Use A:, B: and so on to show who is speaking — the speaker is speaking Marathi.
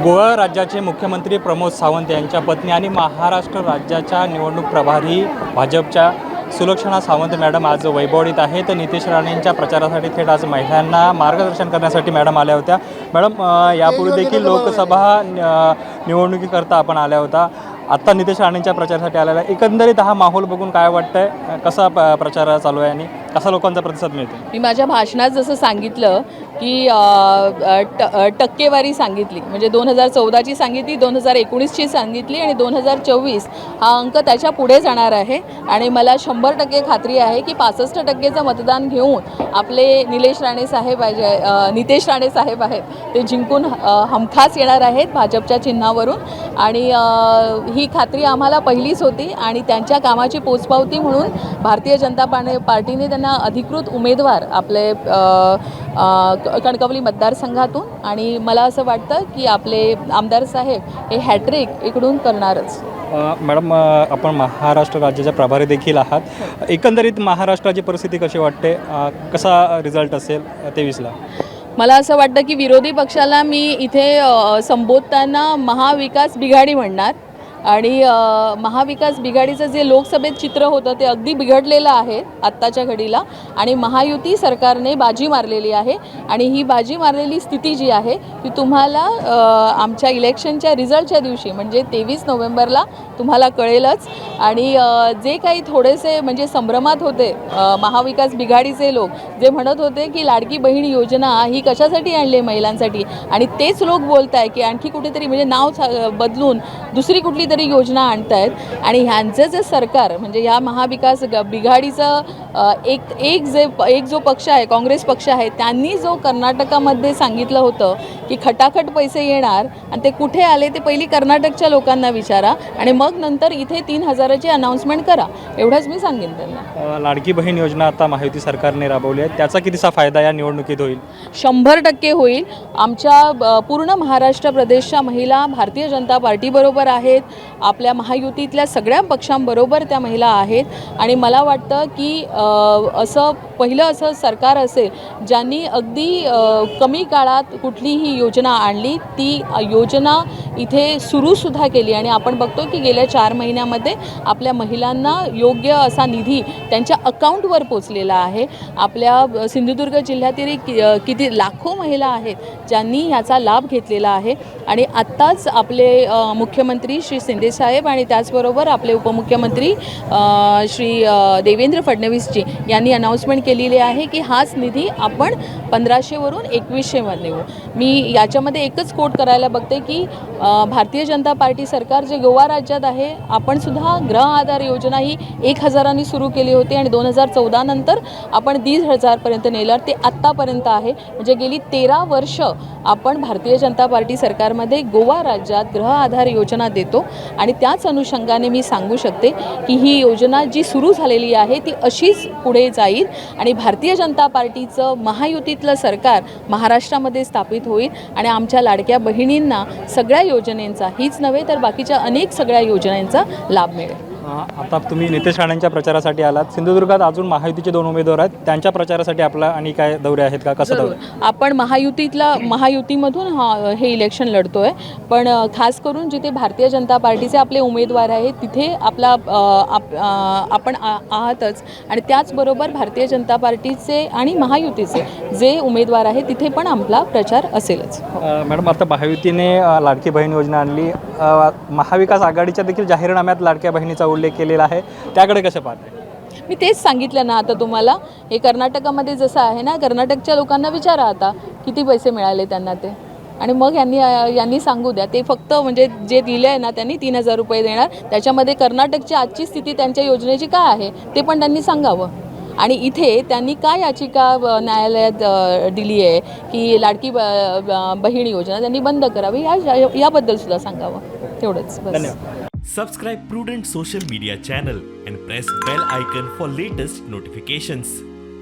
A: गोवा राज्याचे मुख्यमंत्री प्रमोद सावंत यांच्या पत्नी आणि महाराष्ट्र राज्याच्या निवडणूक प्रभारी भाजपच्या सुलक्षणा सावंत मॅडम आज वैभवडीत आहेत. नितेश राणेंच्या प्रचारासाठी थेट आज महिलांना मार्गदर्शन करण्यासाठी मॅडम आल्या होत्या. मॅडम, यापूर्वी देखील लोकसभा निवडणुकीकरता आपण आल्या होता. आत्ता नितेश राणेंच्या प्रचारासाठी आलेला. एकंदरीत हा माहोल बघून काय वाटतंय? कसा प्रचार चालू आहे आणि कसा लोकांचा प्रतिसाद मिळतो?
B: मी माझ्या भाषणात जसं सांगितलं की टक्केवारी सांगितली, म्हणजे 2014ची सांगितली, 2019ची सांगितली आणि 2024 हा अंक त्याच्या पुढे जाणार आहे. आणि मला 100% खात्री आहे की 65%चं मतदान घेऊन आपले नितेश राणे साहेब आहेत ते जिंकून हमखास येणार आहेत भाजपच्या चिन्हावरून. आणि ही खात्री आम्हाला पहिलीच होती आणि त्यांच्या कामाची पोचपावती म्हणून भारतीय जनता पार्टीने त्यांना अधिकृत उमेदवार आपले कणकवली मतदारसंघातून, आणि मला असं वाटतं की आपले आमदार साहेब हे हॅट्रिक इकडून करणारच.
A: मॅडम, आपण महाराष्ट्र राज्याच्या प्रभारी देखील आहात. एकंदरीत महाराष्ट्राची परिस्थिती कशी वाटते? कसा रिझल्ट असेल 23ला?
B: मला असं वाटतं की विरोधी पक्षाला मी इथे संबोधताना महाविकास बिघाडी म्हणणार. आणि महाविकास बिघाडीचं जे लोकसभेत चित्र होतं ते अगदी बिघडलेलं आहे आत्ताच्या घडीला. आणि महायुती सरकारने बाजी मारलेली आहे आणि ही बाजी मारलेली स्थिती जी आहे ती तुम्हाला आमच्या इलेक्शनच्या रिझल्टच्या दिवशी म्हणजे 23 नोव्हेंबरला तुम्हाला कळेलच. आणि जे काही थोडेसे म्हणजे संभ्रमात होते महाविकास बिघाडीचे लोक, जे म्हणत होते की लाडकी बहीण योजना ही कशासाठी आणली महिलांसाठी, आणि तेच लोक बोलत आहे की आणखी कुठेतरी म्हणजे नाव बदलून दुसरी कुठली तरी योजना आणत आहेत. आणि ह्यांचं जे सरकार म्हणजे ह्या महाविकास बिघाडीचं एक जो पक्ष आहे, काँग्रेस पक्ष आहे, त्यांनी जो कर्नाटकामध्ये सांगितलं होतं की खटाखट पैसे येणार आणि ते कुठे आले ते पहिली कर्नाटकच्या लोकांना विचारा आणि मग नंतर इथे 3,000ची अनाऊन्समेंट करा, एवढंच मी सांगेन त्यांना.
A: लाडकी बहीण योजना आता महायुती सरकारने राबवली आहे, त्याचा कितीसा फायदा या निवडणुकीत होईल?
B: 100% होईल. आमच्या पूर्ण महाराष्ट्र प्रदेशच्या महिला भारतीय जनता पार्टीबरोबर आहेत, आपल्या महायुतीतल्या सगळ्या पक्षांबरोबर त्या महिला आहेत. आणि मला वाटतं की पहिलं असं सरकार असेल ज्यांनी अगदी कमी काळात कुठलीही योजना आणली, ती योजना इथे सुरूसुद्धा केली. आणि आपण बघतो की गेल्या 4 महिन्यामध्ये आपल्या महिलांना योग्य असा निधी त्यांच्या अकाउंटवर पोचलेला आहे. आपल्या सिंधुदुर्ग जिल्ह्यातील किती लाखो महिला आहेत ज्यांनी ह्याचा लाभ घेतलेला आहे. आणि आत्ताच आपले मुख्यमंत्री श्री शिंदेसाहेब आणि त्याचबरोबर आपले उपमुख्यमंत्री श्री देवेंद्र फडणवीसजी यांनी अनाऊन्समेंट केलेली आहे की हाच निधी आपण 1500वरून 2100वर नेऊ. मी याच्यामध्ये एकच कोट करायला बघते की भारतीय जनता पार्टी सरकार जे गोवा राज्यात आहे, आपण सुद्धा गृह आधार योजना ही 1000 सुरू केली होती आणि 2014 नंतर आपण 1,500पर्यंत नेलं. ते आत्तापर्यंत आहे, म्हणजे गेली 13 वर्ष आपण भारतीय जनता पार्टी सरकारमध्ये गोवा राज्यात गृह आधार योजना देतो. आणि त्याच अनुषंगाने मी सांगू शकते की ही योजना जी सुरू झालेली आहे ती अशीच पुढे जाईल आणि भारतीय जनता पार्टीचं महायुतीतलं सरकार महाराष्ट्रामध्ये स्थापित होईल आणि आमच्या लाडक्या बहिणींना सगळ्या योजनेंचा, हीच नव्हे तर बाकीच्या अनेक सगळ्या योजनांचा लाभ मिळेल.
A: आता तुम्ही नितेश राणेंच्या प्रचारासाठी आलात. सिंधुदुर्गात अजून महायुतीचे 2 उमेदवार आहेत, त्यांच्या प्रचारासाठी आपला आणि काय दौरे आहेत का? कसं दौरे?
B: आपण महायुतीमधून हे इलेक्शन लढतो आहे, पण खास करून जिथे भारतीय जनता पार्टीचे आपले उमेदवार आहेत तिथे आपण आहातच. आणि त्याचबरोबर भारतीय जनता पार्टीचे आणि महायुतीचे जे उमेदवार आहेत तिथे पण आपला प्रचार असेलच.
A: मॅडम, आता महायुतीने लाडकी बहीण योजना आणली. महाविकास आघाडीच्या देखील जाहीरनाम्यात लाडक्या बहिणीचा उल्लेख केलेला आहे, त्याकडे कसं पाहते?
B: मी तेच सांगितलं ना आता तुम्हाला. हे कर्नाटकामध्ये जसं आहे ना, कर्नाटकच्या लोकांना विचारा आता किती पैसे मिळाले त्यांना ते, आणि मग यांनी सांगू द्या. ते फक्त म्हणजे जे दिले आहे ना त्यांनी 3,000 रुपये देणार, त्याच्यामध्ये कर्नाटकची आजची स्थिती त्यांच्या योजनेची काय आहे ते पण त्यांनी सांगावं. आणि इथे त्यांनी काय याचिका न्यायालयात दिली आहे की लाडकी बहीण योजना त्यांनी बंद करावी, याबद्दल सुद्धा सांगावं. तेवढंच बस.
A: धन्यवाद.
C: Subscribe Prudent social media channel and press bell icon for latest notifications.